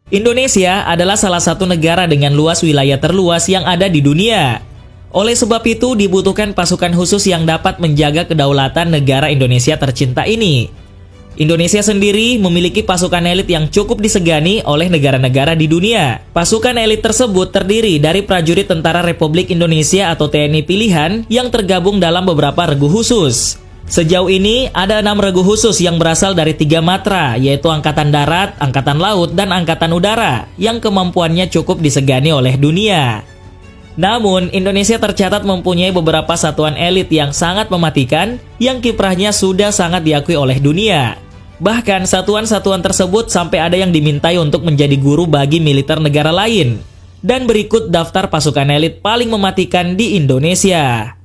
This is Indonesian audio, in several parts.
Indonesia adalah salah satu negara dengan luas wilayah terluas yang ada di dunia. Oleh sebab itu, dibutuhkan pasukan khusus yang dapat menjaga kedaulatan negara Indonesia tercinta ini. Indonesia sendiri memiliki pasukan elit yang cukup disegani oleh negara-negara di dunia. Pasukan elit tersebut terdiri dari prajurit Tentara Republik Indonesia atau TNI pilihan yang tergabung dalam beberapa regu khusus. Sejauh ini, ada 6 regu khusus yang berasal dari 3 matra, yaitu Angkatan Darat, Angkatan Laut, dan Angkatan Udara, yang kemampuannya cukup disegani oleh dunia. Namun, Indonesia tercatat mempunyai beberapa satuan elit yang sangat mematikan, yang kiprahnya sudah sangat diakui oleh dunia. Bahkan, satuan-satuan tersebut sampai ada yang dimintai untuk menjadi guru bagi militer negara lain. Dan berikut daftar pasukan elit paling mematikan di Indonesia.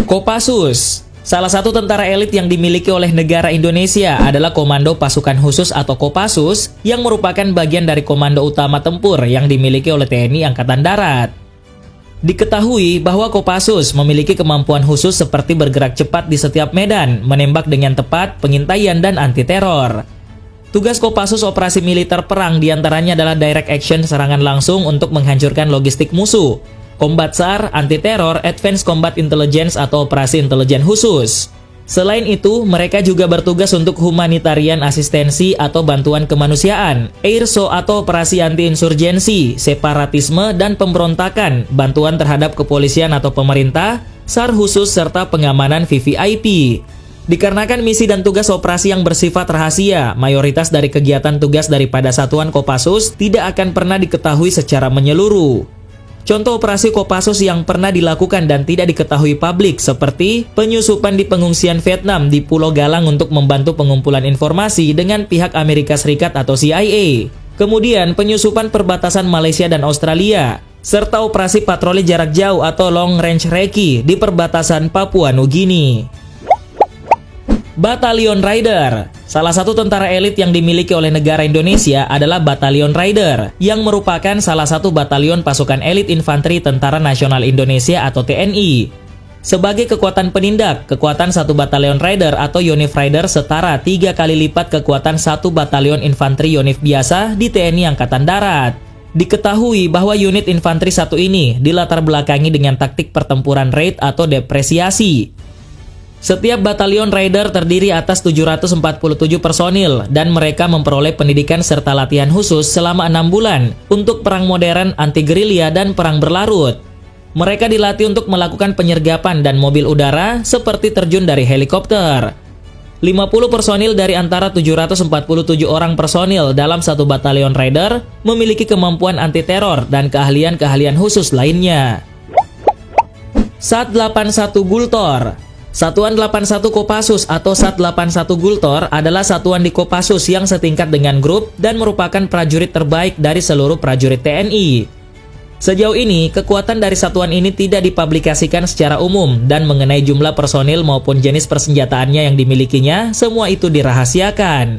Kopassus. Salah satu tentara elit yang dimiliki oleh negara Indonesia adalah Komando Pasukan Khusus atau Kopassus, yang merupakan bagian dari Komando Utama Tempur yang dimiliki oleh TNI Angkatan Darat. Diketahui bahwa Kopassus memiliki kemampuan khusus seperti bergerak cepat di setiap medan, menembak dengan tepat, pengintaian, dan anti-teror. Tugas Kopassus operasi militer perang diantaranya adalah direct action serangan langsung untuk menghancurkan logistik musuh, combat SAR, anti-teror, advanced combat intelligence atau operasi intelijen khusus. Selain itu, mereka juga bertugas untuk humanitarian asistensi atau bantuan kemanusiaan, airso atau operasi anti-insurgensi, separatisme dan pemberontakan, bantuan terhadap kepolisian atau pemerintah, SAR khusus serta pengamanan VVIP. Dikarenakan misi dan tugas operasi yang bersifat rahasia, mayoritas dari kegiatan tugas daripada satuan Kopassus tidak akan pernah diketahui secara menyeluruh. Contoh operasi Kopassus yang pernah dilakukan dan tidak diketahui publik seperti penyusupan di pengungsian Vietnam di Pulau Galang untuk membantu pengumpulan informasi dengan pihak Amerika Serikat atau CIA. Kemudian penyusupan perbatasan Malaysia dan Australia, serta operasi patroli jarak jauh atau long range recce di perbatasan Papua Nugini. Batalion Raider. Salah satu tentara elit yang dimiliki oleh negara Indonesia adalah Batalion Raider, yang merupakan salah satu batalion pasukan elit infanteri Tentara Nasional Indonesia atau TNI. Sebagai kekuatan penindak, kekuatan satu Batalion Raider atau Yonif Raider setara 3 kali lipat kekuatan satu Batalion Infanteri Yonif biasa di TNI Angkatan Darat. Diketahui bahwa unit infanteri satu ini dilatar belakangi dengan taktik pertempuran raid atau depresiasi. Setiap batalion Raider terdiri atas 747 personil dan mereka memperoleh pendidikan serta latihan khusus selama 6 bulan untuk perang modern, anti-gerilya, dan perang berlarut. Mereka dilatih untuk melakukan penyergapan dan mobil udara seperti terjun dari helikopter. 50 personil dari antara 747 orang personil dalam satu batalion Raider memiliki kemampuan anti-teror dan keahlian-keahlian khusus lainnya. Sat 81 Gultor. Satuan 81 Kopassus atau Sat 81 Gultor adalah satuan di Kopassus yang setingkat dengan grup dan merupakan prajurit terbaik dari seluruh prajurit TNI. Sejauh ini, kekuatan dari satuan ini tidak dipublikasikan secara umum dan mengenai jumlah personil maupun jenis persenjataannya yang dimilikinya, semua itu dirahasiakan.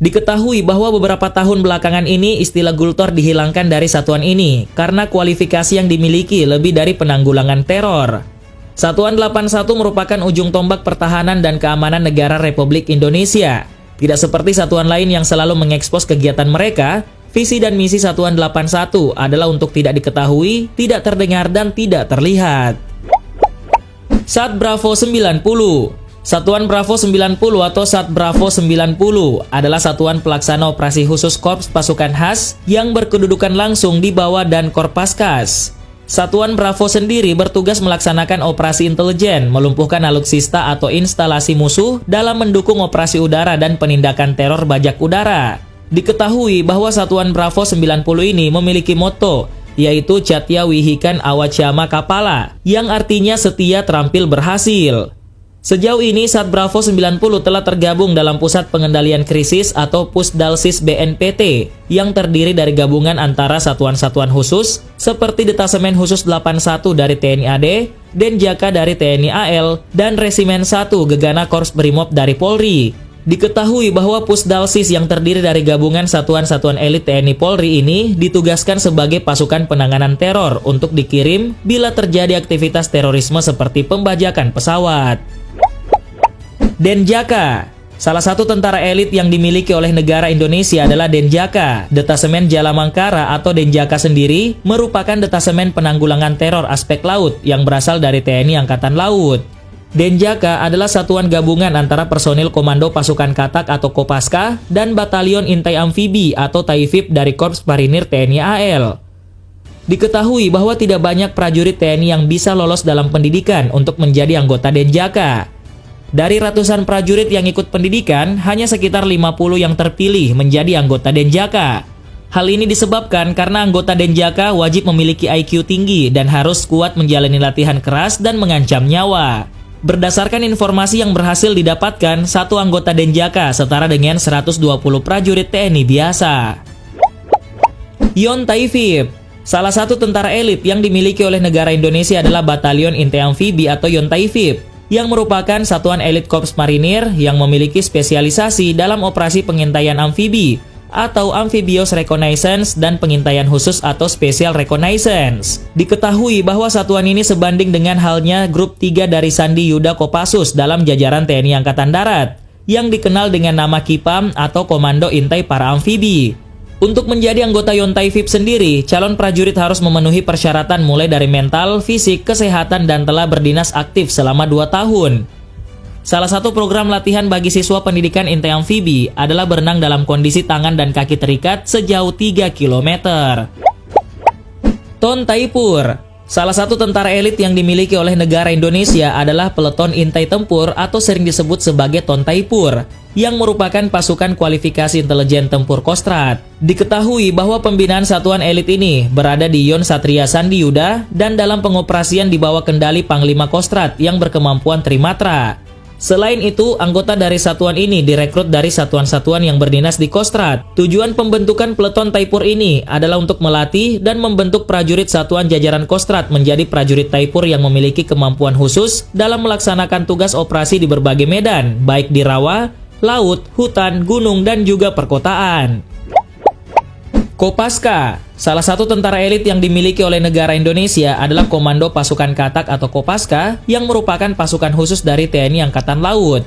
Diketahui bahwa beberapa tahun belakangan ini istilah Gultor dihilangkan dari satuan ini karena kualifikasi yang dimiliki lebih dari penanggulangan teror. Satuan 81 merupakan ujung tombak pertahanan dan keamanan negara Republik Indonesia. Tidak seperti satuan lain yang selalu mengekspos kegiatan mereka, visi dan misi Satuan 81 adalah untuk tidak diketahui, tidak terdengar, dan tidak terlihat. Sat Bravo 90. Satuan Bravo 90 atau Sat Bravo 90 adalah satuan pelaksana operasi khusus Korps Pasukan Khas yang berkedudukan langsung di bawah dan Korpaskas. Satuan Bravo sendiri bertugas melaksanakan operasi intelijen, melumpuhkan alutsista atau instalasi musuh dalam mendukung operasi udara dan penindakan teror bajak udara. Diketahui bahwa Satuan Bravo 90 ini memiliki motto, yaitu Catya Wihikan Awacama Kapala, yang artinya setia terampil berhasil. Sejauh ini, Sat Bravo 90 telah tergabung dalam Pusat Pengendalian Krisis atau Pusdalsis BNPT yang terdiri dari gabungan antara satuan-satuan khusus seperti Detasemen Khusus 81 dari TNI AD, Denjaka dari TNI AL, dan Resimen 1 Gegana Korps Brimob dari Polri. Diketahui bahwa Pusdalsis yang terdiri dari gabungan satuan-satuan elit TNI Polri ini ditugaskan sebagai pasukan penanganan teror untuk dikirim bila terjadi aktivitas terorisme seperti pembajakan pesawat. Denjaka. Salah satu tentara elit yang dimiliki oleh negara Indonesia adalah Denjaka. Detasemen Jalamangkara atau Denjaka sendiri merupakan detasemen penanggulangan teror aspek laut yang berasal dari TNI Angkatan Laut. Denjaka adalah satuan gabungan antara personil Komando Pasukan Katak atau Kopaska dan Batalion Intai Amfibi atau Taifib dari Korps Marinir TNI AL. Diketahui bahwa tidak banyak prajurit TNI yang bisa lolos dalam pendidikan untuk menjadi anggota Denjaka. Dari ratusan prajurit yang ikut pendidikan, hanya sekitar 50 yang terpilih menjadi anggota Denjaka. Hal ini disebabkan karena anggota Denjaka wajib memiliki IQ tinggi dan harus kuat menjalani latihan keras dan mengancam nyawa. Berdasarkan informasi yang berhasil didapatkan, satu anggota Denjaka setara dengan 120 prajurit TNI biasa. Yon Taifib. Salah satu tentara elit yang dimiliki oleh negara Indonesia adalah Batalion Intai Amfibi atau Yon Taifib, yang merupakan satuan elit Korps Marinir yang memiliki spesialisasi dalam operasi pengintaian amfibi atau Amphibious Reconnaissance dan pengintaian khusus atau Special Reconnaissance. Diketahui bahwa satuan ini sebanding dengan halnya Grup 3 dari Sandi Yuda Kopassus dalam jajaran TNI Angkatan Darat, yang dikenal dengan nama KIPAM atau Komando Intai Para Amfibi. Untuk menjadi anggota Yon Taifib sendiri, calon prajurit harus memenuhi persyaratan mulai dari mental, fisik, kesehatan, dan telah berdinas aktif selama 2 tahun. Salah satu program latihan bagi siswa pendidikan Intai Amfibi adalah berenang dalam kondisi tangan dan kaki terikat sejauh 3 km. Ton Taipur. Salah satu tentara elit yang dimiliki oleh negara Indonesia adalah Peleton Intai Tempur atau sering disebut sebagai Ton Taipur, yang merupakan pasukan kualifikasi intelijen tempur Kostrad. Diketahui bahwa pembinaan satuan elit ini berada di Yon Satria Sandi Yuda dan dalam pengoperasian di bawah kendali Panglima Kostrad yang berkemampuan Trimatra. Selain itu, anggota dari satuan ini direkrut dari satuan-satuan yang berdinas di Kostrad. Tujuan pembentukan Peleton Taipur ini adalah untuk melatih dan membentuk prajurit satuan jajaran Kostrad menjadi prajurit Taipur yang memiliki kemampuan khusus dalam melaksanakan tugas operasi di berbagai medan, baik di rawa, laut, hutan, gunung, dan juga perkotaan. Kopaska. Salah satu tentara elit yang dimiliki oleh negara Indonesia adalah Komando Pasukan Katak atau Kopaska yang merupakan pasukan khusus dari TNI Angkatan Laut.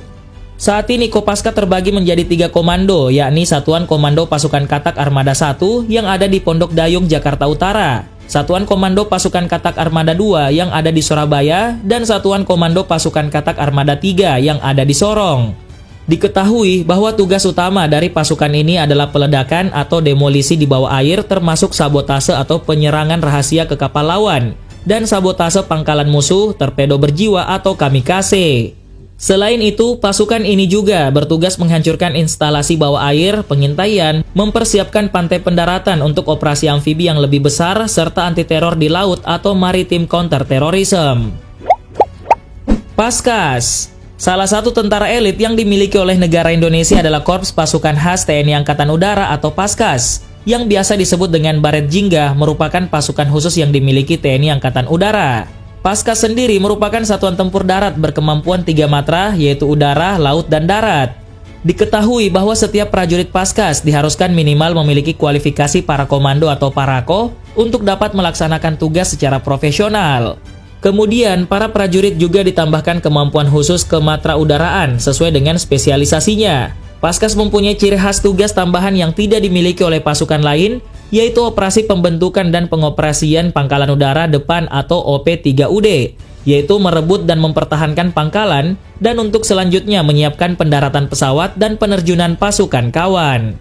Saat ini Kopaska terbagi menjadi 3 komando, yakni Satuan Komando Pasukan Katak Armada 1 yang ada di Pondok Dayung, Jakarta Utara, Satuan Komando Pasukan Katak Armada 2 yang ada di Surabaya, dan Satuan Komando Pasukan Katak Armada 3 yang ada di Sorong. Diketahui bahwa tugas utama dari pasukan ini adalah peledakan atau demolisi di bawah air, termasuk sabotase atau penyerangan rahasia ke kapal lawan, dan sabotase pangkalan musuh, torpedo berjiwa atau kamikaze. Selain itu, pasukan ini juga bertugas menghancurkan instalasi bawah air, pengintaian, mempersiapkan pantai pendaratan untuk operasi amfibi yang lebih besar, serta anti-teror di laut atau maritime counter-terrorism. Paskas. Salah satu tentara elit yang dimiliki oleh negara Indonesia adalah Korps Pasukan Khas TNI Angkatan Udara atau Paskas, yang biasa disebut dengan Baret Jingga, merupakan pasukan khusus yang dimiliki TNI Angkatan Udara. Paskas sendiri merupakan satuan tempur darat berkemampuan 3 matra, yaitu udara, laut, dan darat. Diketahui bahwa setiap prajurit Paskas diharuskan minimal memiliki kualifikasi para komando atau parako untuk dapat melaksanakan tugas secara profesional. Kemudian, para prajurit juga ditambahkan kemampuan khusus kematra-udaraan sesuai dengan spesialisasinya. Paskas mempunyai ciri khas tugas tambahan yang tidak dimiliki oleh pasukan lain, yaitu operasi pembentukan dan pengoperasian pangkalan udara depan atau OP3UD, yaitu merebut dan mempertahankan pangkalan, dan untuk selanjutnya menyiapkan pendaratan pesawat dan penerjunan pasukan kawan.